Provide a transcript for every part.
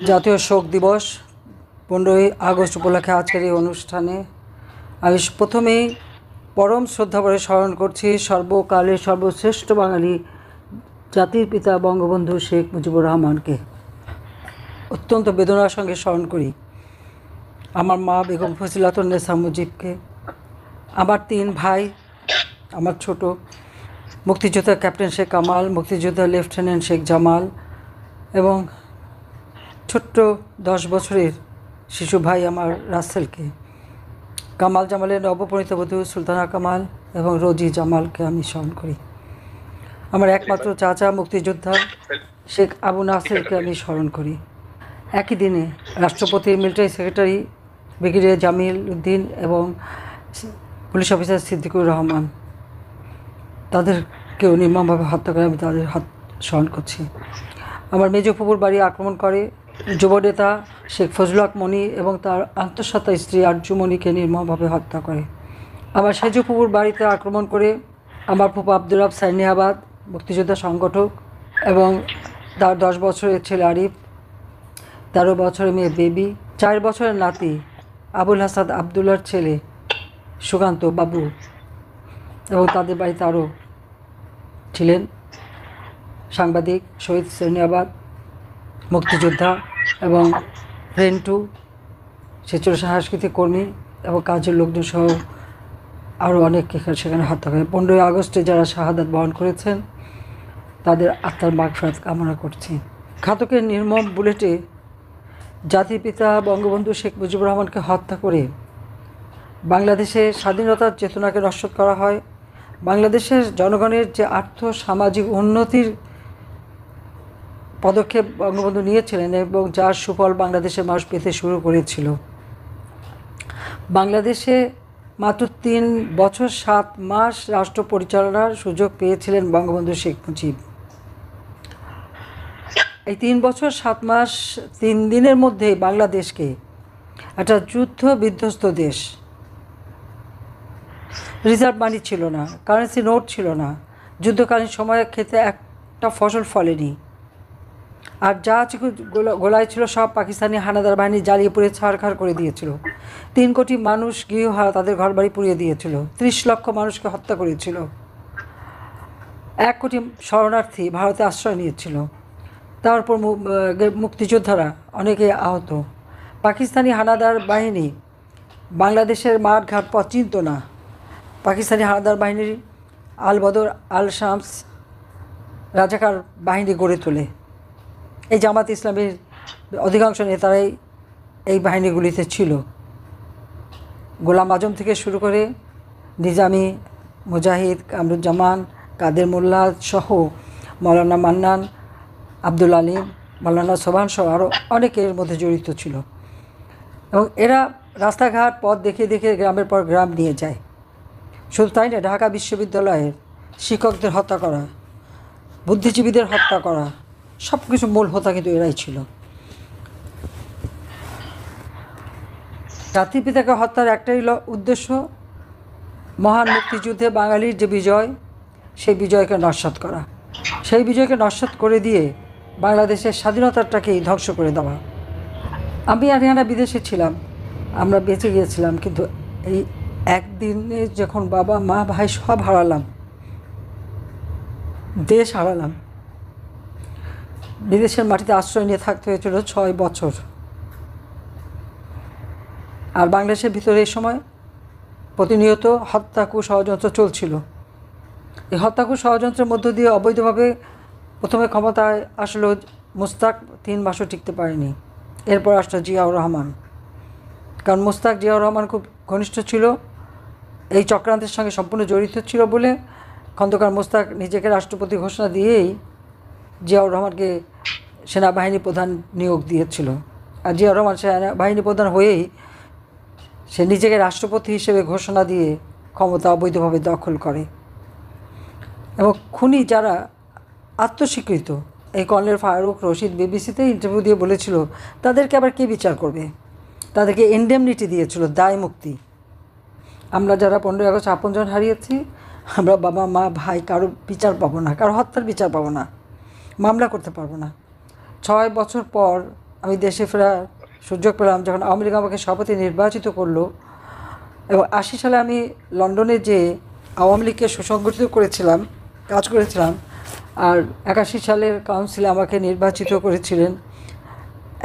জাতীয় শোক দিবস 15ই আগস্ট উপলক্ষে আজকের এই অনুষ্ঠানে আমি প্রথমেই পরম শ্রদ্ধাভরে স্মরণ করছি সর্বকালের সর্বশ্রেষ্ঠ বাঙালি জাতির পিতা বঙ্গবন্ধু শেখ মুজিবুর রহমানকে। অত্যন্ত বেদনার সঙ্গে স্মরণ করি আমার মা বেগম ফজিলাতুন্নেছা মুজিবকে, আমার 3 ভাই, আমার ছোট মুক্তিযোদ্ধা ক্যাপ্টেন শেখ কামাল, মুক্তিযোদ্ধা লেফটেন্যান্ট শেখ জামাল এবং ছোট্ট 10 বছরের শিশু ভাই আমার রাসেলকে, কামাল জামালের নবপরিণীত বধূ সুলতানা কামাল এবং রোজি জামালকে আমি স্মরণ করি। আমার একমাত্র চাচা মুক্তিযোদ্ধা শেখ আবু নাসেরকে আমি স্মরণ করি। একই দিনে রাষ্ট্রপতির military secretary brigadier Jamil Uddin এবং পুলিশ অফিসার সিদ্দিকুর রহমান, তাদেরকেও নির্মমভাবে হত্যা করে আমি তাদের স্মরণ করছি। আমার মেজ ফুপুর বাড়ি আক্রমণ করে যুবনেতা শেখ ফজলুল হক মনি এবং তার আন্তঃসত্ত্বা স্ত্রী আরজুমণিকে নির্মমভাবে হত্যা করে। আমার সেজ ফুপুর বাড়িতে আক্রমণ করে আমার ফুপু আব্দুর রব সাইনিয়াবাদ, মুক্তিযোদ্ধা সংগঠক, এবং তার 10 বছরের ছেলে আরিফ, 13 বছরের মেয়ে বেবি, 4 বছরের নাতি আবুল হাসান আবদুল্লার ছেলে সুকান্ত বাবু, এবং তাদের বাড়িতে আরও ছিলেন সাংবাদিক শহীদ সাইনিয়াবাদ, মুক্তিযোদ্ধা এবং রেন্টু, সেচুর সাংস্কৃতিক কর্মী এবং কাজের লোকজন সহ আরও অনেককে সেখানে হত্যা করে। 15ই আগস্টে যারা শাহাদাত বরণ করেছেন তাদের আত্মার মাগফিরাত কামনা করছি। ঘাতকের নির্মম বুলেটে জাতির পিতা বঙ্গবন্ধু শেখ মুজিবুর রহমানকে হত্যা করে বাংলাদেশের স্বাধীনতার চেতনাকে নস্যাৎ করা হয়। বাংলাদেশের জনগণের যে আর্থ সামাজিক উন্নতির পদক্ষেপ বঙ্গবন্ধু নিয়েছিলেন এবং যার সুফল বাংলাদেশের মানুষ পেতে শুরু করেছিল। বাংলাদেশে মাত্র 3 বছর 7 মাস রাষ্ট্র পরিচালনার সুযোগ পেয়েছিলেন বঙ্গবন্ধু শেখ মুজিব। এই 3 বছর 7 মাস 3 দিনের মধ্যে বাংলাদেশকে একটা যুদ্ধ বিধ্বস্ত দেশ, রিজার্ভ মানি ছিল না, কারেন্সি নোট ছিল না, যুদ্ধকালীন সময়ে খেতে একটা ফসল ফলেনি, আর যা গোলায় ছিল সব পাকিস্তানি হানাদার বাহিনী জ্বালিয়ে পুড়ে ছাড়খাড় করে দিয়েছিল। 3 কোটি মানুষ গৃহহারা, তাদের ঘরবাড়ি পুড়িয়ে দিয়েছিল। 30 লক্ষ মানুষকে হত্যা করেছিল। 1 কোটি শরণার্থী ভারতে আশ্রয় নিয়েছিল। তারপর মুক্তিযোদ্ধারা অনেকে আহত। পাকিস্তানি হানাদার বাহিনী বাংলাদেশের মাঠঘাট পথ চিনত না। পাকিস্তানি হানাদার বাহিনীর আল বদর, আল শামস রাজাকার বাহিনী গড়ে তোলে। এই জামাত ইসলামের অধিকাংশ নেতারাই এই বাহিনীগুলিতে ছিল। গোলাম আজম থেকে শুরু করে নিজামি, মুজাহিদ, কামরুজ্জামান, কাদের মোল্লা সহ মৌলানা মান্নান, আব্দুল আলিম, মৌলানা সোবহান সহ আরও অনেকের মধ্যে জড়িত ছিল। এবং এরা রাস্তাঘাট পথ দেখিয়ে দেখিয়ে গ্রামের পর গ্রাম নিয়ে যায়। শুধু তাই না, ঢাকা বিশ্ববিদ্যালয়ের শিক্ষকদের হত্যা করা, বুদ্ধিজীবীদের হত্যা করা, সব কিছু মূল হোতা কিন্তু এরাই ছিল। জাতির পিতাকে হত্যার একটাই উদ্দেশ্য, মহান মুক্তিযুদ্ধে বাঙালির যে বিজয়, সেই বিজয়কে নস্যাৎ করা, সেই বিজয়কে নস্যাৎ করে দিয়ে বাংলাদেশের স্বাধীনতাটাকেই ধ্বংস করে দেওয়া। আমি আরিয়ানা বিদেশে ছিলাম, আমরা বেঁচে গিয়েছিলাম, কিন্তু এই একদিনে যখন বাবা মা ভাই সব হারালাম, দেশ হারালাম, বিদেশের মাটিতে আশ্রয় নিয়ে থাকতে হয়েছিল 6 বছর। আর বাংলাদেশের ভিতরে এই সময় প্রতিনিয়ত হত্যা ষড়যন্ত্র চলছিল। এই হত্যা ষড়যন্ত্রের মধ্য দিয়ে অবৈধভাবে প্রথমে ক্ষমতায় আসলো মুস্তাক, 3 মাসও টিকতে পারেনি। এরপর আসলো জিয়াউর রহমান, কারণ মুস্তাক জিয়াউর রহমান খুব ঘনিষ্ঠ ছিল, এই চক্রান্তের সঙ্গে সম্পূর্ণ জড়িত ছিল বলে খন্দকার মুস্তাক নিজেকে রাষ্ট্রপতি ঘোষণা দিয়েই জিয়াউর রহমানকে সেনাবাহিনী প্রধান নিয়োগ দিয়েছিল। আর জিয়াউর রহমান সেনাবাহিনী প্রধান হয়েই সে নিজেকে রাষ্ট্রপতি হিসেবে ঘোষণা দিয়ে ক্ষমতা অবৈধভাবে দখল করে। এবং খুনি যারা আত্মস্বীকৃত, এই কর্নেল ফারুক রশিদ বিবিসিতে ইন্টারভিউ দিয়ে বলেছিল তাদেরকে আবার কে বিচার করবে, তাদেরকে ইনডেমনিটি দিয়েছিল, দায় মুক্তি। আমরা যারা 15ই আগস্ট আপনজন হারিয়েছি, আমরা বাবা মা ভাই কারো বিচার পাবো না, কারো হত্যার বিচার পাবো না, মামলা করতে পারবো না। 6 বছর পর আমি দেশে ফেরার সুযোগ পেলাম যখন আওয়ামী লীগ আমাকে সভাপতি নির্বাচিত করলো, এবং 80 সালে আমি লন্ডনে যে আওয়ামী লীগকে সুসংগঠিত করেছিলাম, কাজ করেছিলাম, আর 81 সালের কাউন্সিলে আমাকে নির্বাচিত করেছিলেন।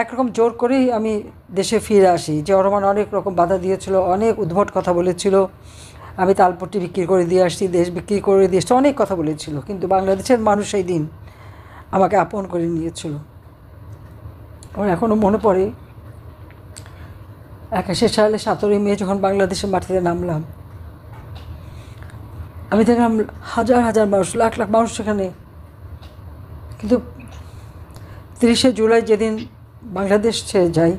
একরকম জোর করেই আমি দেশে ফিরে আসি। জিয়াউর রহমান অনেক রকম বাধা দিয়েছিল, অনেক উদ্ভট কথা বলেছিল, আমি তালপট্টি বিক্রি করে দিয়ে আসছি, দেশ বিক্রি করে দিয়ে আসছি, অনেক কথা বলেছিল, কিন্তু বাংলাদেশের মানুষ সেই দিন আমাকে আপন করে নিয়েছিল। আমার এখনও মনে পড়ে 81 সালে 17ই মে যখন বাংলাদেশের মাটিতে নামলাম, আমি দেখলাম হাজার হাজার মানুষ, লাখ লাখ মানুষ সেখানে। কিন্তু 30শে জুলাই যেদিন বাংলাদেশ ছেড়ে যাই,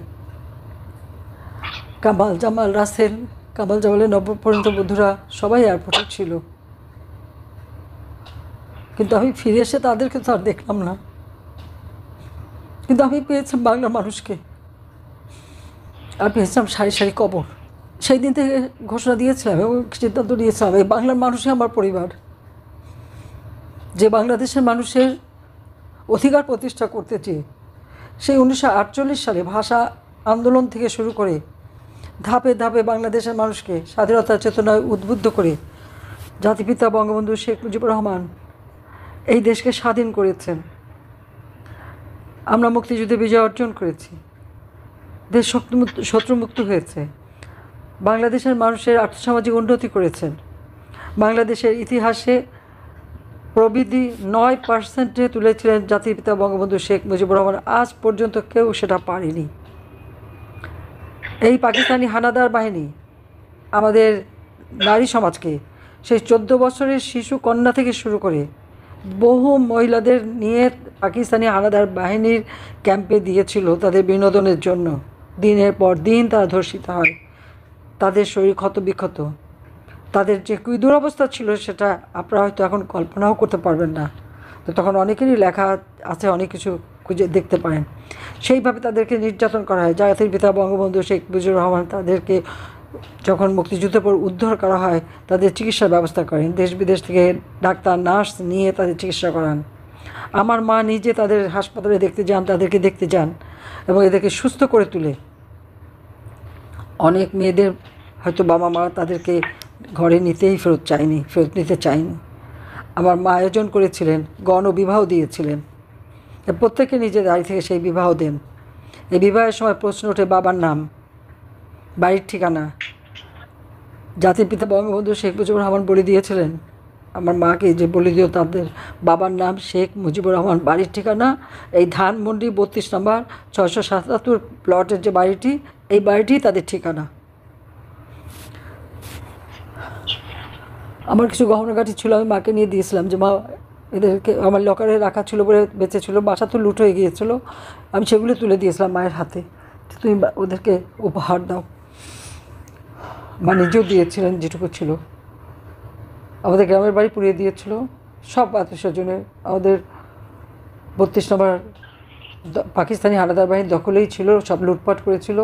কামাল জামাল রাসেল, কামাল জামালের নবপরিণত বন্ধুরা সবাই এয়ারপোর্টে ছিল, কিন্তু আমি ফিরে এসে তাদেরকে তো আর দেখলাম না। কিন্তু আমি পেয়েছিলাম বাংলার মানুষকে, আর পেয়েছিলাম সারি সারি কবর। সেই দিন থেকে ঘোষণা দিয়েছিলাম এবং সিদ্ধান্ত নিয়েছিলাম, এই বাংলার মানুষই আমার পরিবার। যে বাংলাদেশের মানুষের অধিকার প্রতিষ্ঠা করতে চেয়ে সেই 1948 সালে ভাষা আন্দোলন থেকে শুরু করে ধাপে ধাপে বাংলাদেশের মানুষকে স্বাধীনতার চেতনায় উদ্বুদ্ধ করে জাতিপিতা বঙ্গবন্ধু শেখ মুজিবুর রহমান এই দেশকে স্বাধীন করেছেন। আমরা মুক্তিযুদ্ধে বিজয় অর্জন করেছি, দেশ শত্রুমুক্ত হয়েছে, বাংলাদেশের মানুষের আর্থসামাজিক উন্নতি করেছেন, বাংলাদেশের ইতিহাসে প্রবৃদ্ধি 9% তুলেছিলেন জাতির পিতা বঙ্গবন্ধু শেখ মুজিবুর রহমান। আজ পর্যন্ত কেউ সেটা পারেনি। এই পাকিস্তানি হানাদার বাহিনী আমাদের নারী সমাজকে, সেই 14 বছরের শিশু কন্যা থেকে শুরু করে বহু মহিলাদের নিয়ে পাকিস্তানি হানাদার বাহিনীর ক্যাম্পে দিয়েছিল তাদের বিনোদনের জন্য। দিনের পর দিন তারা ধর্ষিত হয়, তাদের শরীর ক্ষতবিক্ষত, তাদের যে কি দুরবস্থা ছিল সেটা আপনারা হয়তো এখন কল্পনাও করতে পারবেন না। তো তখন অনেকেরই লেখা আছে, অনেক কিছু খুঁজে দেখতে পারেন। সেইভাবে তাদেরকে নির্যাতন করা হয়। জাতির পিতা বঙ্গবন্ধু শেখ মুজিবুর রহমান তাদেরকে যখন মুক্তিযুদ্ধের পর উদ্ধার করা হয়, তাদের চিকিৎসার ব্যবস্থা করেন, দেশ বিদেশ থেকে ডাক্তার নার্স নিয়ে তাদের চিকিৎসা করান। আমার মা নিজে তাদের হাসপাতালে দেখতে যান, তাদেরকে দেখতে যান এবং এদেরকে সুস্থ করে তুলে। অনেক মেয়েদের হয়তো বাবা মা তাদেরকে ঘরে ফেরত নিতে চায়নি। আমার মা আয়োজন করেছিলেন, গণবিবাহ দিয়েছিলেন, প্রত্যেকে নিজের বাড়ি থেকে সেই বিবাহ দেন। এই বিবাহের সময় প্রশ্ন ওঠে বাবার নাম, বাড়ির ঠিকানা। জাতির পিতা বঙ্গবন্ধু শেখ মুজিবুর রহমান বলে দিয়েছিলেন আমার মাকে যে বলে দিও তাদের বাবার নাম শেখ মুজিবুর রহমান, বাড়ির ঠিকানা এই ধানমন্ডি 32 নম্বর 677 প্লটের যে বাড়িটি, এই বাড়িটি তাদের ঠিকানা। আমার কিছু গহনাগাটি ছিল, আমি মাকে নিয়ে দিয়েছিলাম যে মা এদেরকে, আমার লকারে রাখা ছিল বলে বেঁচে ছিল, বাসা তো লুট হয়ে গিয়েছিলো, আমি সেগুলো তুলে দিয়েছিলাম মায়ের হাতে, তুমি ওদেরকে উপহার দাও। মা নিজেও দিয়েছিলেন যেটুকু ছিল। আমাদের গ্রামের বাড়ি পুড়িয়ে দিয়েছিল, সব আত্মীয়স্বজনে আমাদের 32 নম্বর পাকিস্তানি হানাদার বাহিনীর দখলেই ছিল, সব লুটপাট করেছিল।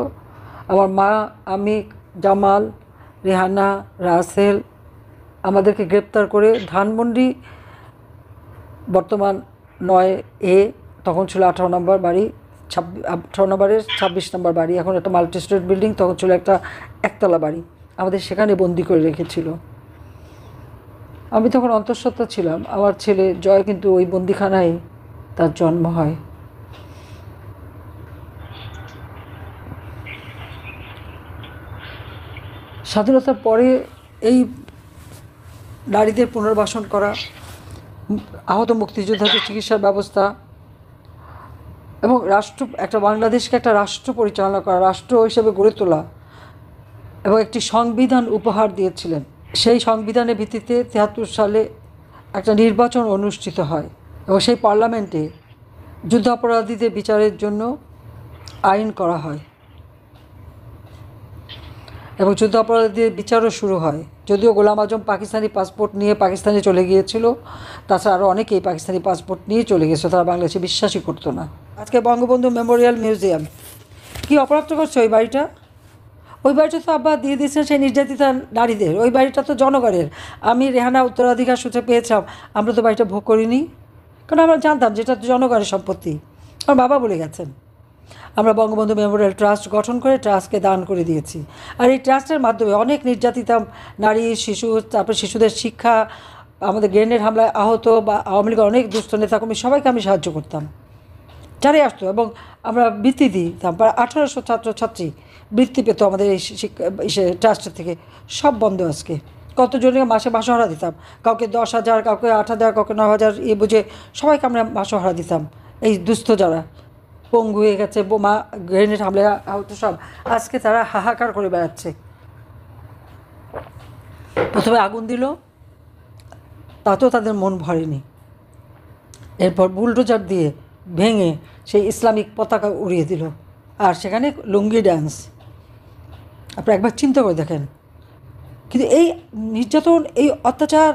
আমার মা, আমি, জামাল, রেহানা, রাসেল আমাদেরকে গ্রেপ্তার করে ধানমন্ডি বর্তমান 9A, তখন ছিল 18 নম্বর বাড়ি, 18 নম্বরের 26 নম্বর বাড়ি, এখন একটা মাল্টি স্টোরেড বিল্ডিং, তখন ছিল একটা একতলা বাড়ি, আমাদের সেখানে বন্দি করে রেখেছিল। আমি তখন অন্তঃসত্ত্বা ছিলাম। আমার ছেলে জয় কিন্তু ওই বন্দিখানায় তার জন্ম হয়। স্বাধীনতার পরে এই নারীদের পুনর্বাসন করা, আহত মুক্তিযোদ্ধাদের চিকিৎসার ব্যবস্থা এবং একটা বাংলাদেশকে একটা রাষ্ট্র পরিচালনা করা, রাষ্ট্র হিসেবে গড়ে তোলা এবং একটি সংবিধান উপহার দিয়েছিলেন। সেই সংবিধানের ভিত্তিতে 73 সালে একটা নির্বাচন অনুষ্ঠিত হয় এবং সেই পার্লামেন্টে যুদ্ধাপরাধীদের বিচারের জন্য আইন করা হয় এবং যুদ্ধাপরাধীদের বিচারও শুরু হয়। যদিও গোলাম আজম পাকিস্তানি পাসপোর্ট নিয়ে পাকিস্তানে চলে গিয়েছিল, তাছাড়া আরও অনেকেই পাকিস্তানি পাসপোর্ট নিয়ে চলে গেছে, তারা বাংলাদেশে বিশ্বাসই করতো না। আজকে বঙ্গবন্ধু মেমোরিয়াল মিউজিয়াম, কী অপরাধ করছে ওই বাড়িটা? ওই বাড়িটা তো আব্বা দিয়ে দিয়েছেন সেই নির্যাতিতা নারীদের, ওই বাড়িটা তো জনগণের। আমি রেহানা উত্তরাধিকার সূত্রে পেয়েছিলাম, আমরা তো বাড়িটা ভোগ করিনি, কারণ আমরা জানতাম যেটা তো জনগণের সম্পত্তি, আমার বাবা বলে গেছেন। আমরা বঙ্গবন্ধু মেমোরিয়াল ট্রাস্ট গঠন করে ট্রাস্টকে দান করে দিয়েছি। আর এই ট্রাস্টের মাধ্যমে অনেক নির্যাতিতা নারী, শিশু, তারপর শিশুদের শিক্ষা, আমাদের গ্রেনেড হামলায় আহত বা আওয়ামী লীগের অনেক দুস্থ নেতাকর্মী সবাইকে আমি সাহায্য করতাম, যারাই আসতো। এবং আমরা বৃত্তি দিতাম, প্রায় 1800 ছাত্রছাত্রী বৃত্তি পেত আমাদের এই ট্রাস্টের থেকে। সব বন্ধ আজকে। কতজনকে মাসে মাসোহারা দিতাম, কাউকে 10,000, কাউকে 8,000, কাউকে 9,000 বুঝে সবাইকে আমরা মাসোহারা দিতাম। এই দুস্থ যারা পঙ্গু হয়ে গেছে, বোমা গ্রেনেড হামলায় আহত, সব আজকে তারা হাহাকার করে বেড়াচ্ছে। প্রথমে আগুন দিল, তাতেও তাদের মন ভরেনি। এরপর বুলডোজার দিয়ে ভেঙে সেই ইসলামিক পতাকা উড়িয়ে দিল, আর সেখানে লুঙ্গি ড্যান্স। আপনি একবার চিন্তা করে দেখেন। কিন্তু এই নির্যাতন, এই অত্যাচার,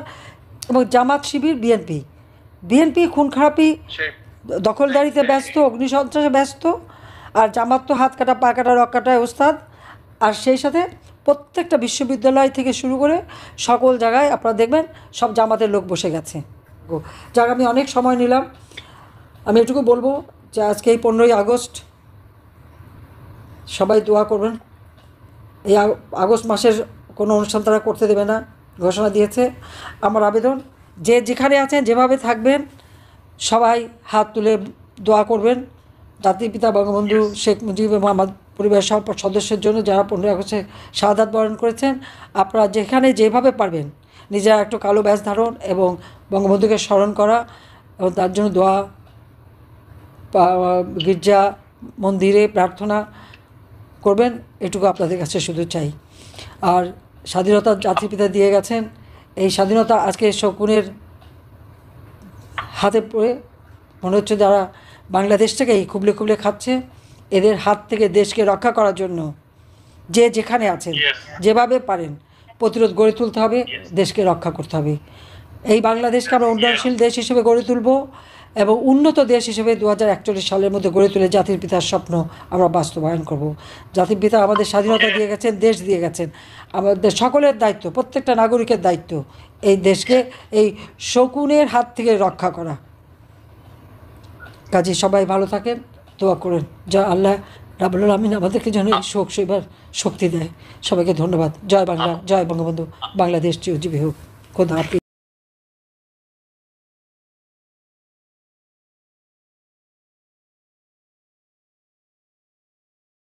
এবং জামাত, শিবির, বিএনপি খুন খারাপি, দখলদারিতে ব্যস্ত, অগ্নিসন্ত্রাসে ব্যস্ত, আর জামাত তো হাত কাটা, পা কাটা, রক কাটায় ওস্তাদ। আর সেই সাথে প্রত্যেকটা বিশ্ববিদ্যালয় থেকে শুরু করে সকল জায়গায় আপনারা দেখবেন সব জামাতের লোক বসে গেছে। যাক, আমি অনেক সময় নিলাম। আমি এটুকু বলবো যে আজকে এই 15ই আগস্ট সবাই দোয়া করবেন। এই আগস্ট মাসের কোনো অনুষ্ঠান তারা করতে দেবে না, ঘোষণা দিয়েছে। আমার আবেদন, যে যেখানে আছেন, যেভাবে থাকবেন, সবাই হাত তুলে দোয়া করবেন জাতির পিতা বঙ্গবন্ধু শেখ মুজিব এবং আমার পরিবারের সব সদস্যের জন্য, যারা 15ই আগস্টে শাহাদাত বরণ করেছেন। আপনারা যেখানে যেভাবে পারবেন নিজেরা একটু কালো ব্যাজ ধারণ এবং বঙ্গবন্ধুকে স্মরণ করা এবং তার জন্য দোয়া, গির্জা মন্দিরে প্রার্থনা করবেন, এটুকু আপনাদের কাছে শুধু চাই। আর স্বাধীনতা জাতির পিতা দিয়ে গেছেন, এই স্বাধীনতা আজকে শকুনের হাতে পড়ে মনে হচ্ছে যারা বাংলাদেশটাকেই খুবলে খুবলে খাচ্ছে, এদের হাত থেকে দেশকে রক্ষা করার জন্য যে যেখানে আছেন যেভাবে পারেন প্রতিরোধ গড়ে তুলতে হবে, দেশকে রক্ষা করতে হবে। এই বাংলাদেশকে আমরা উন্নয়নশীল দেশ হিসেবে গড়ে তুলব এবং উন্নত দেশ হিসেবে 2041 সালের মধ্যে গড়ে তুলে জাতির পিতার স্বপ্ন আমরা বাস্তবায়ন করব। জাতির পিতা আমাদের স্বাধীনতা দিয়ে গেছেন, দেশ দিয়ে গেছেন। আমাদের সকলের দায়িত্ব, প্রত্যেকটা নাগরিকের দায়িত্ব এই দেশকে এই শকুনের হাত থেকে রক্ষা করা। কাজে সবাই ভালো থাকেন, দোয়া করেন যা আল্লাহ রাব্বুল আলামিন আমাদেরকে যেন এই শোক সইবার শক্তি দেয়। সবাইকে ধন্যবাদ। জয় বাংলা, জয় বঙ্গবন্ধু, বাংলাদেশ চিরজীবী হোক। খোদা হাফেজ।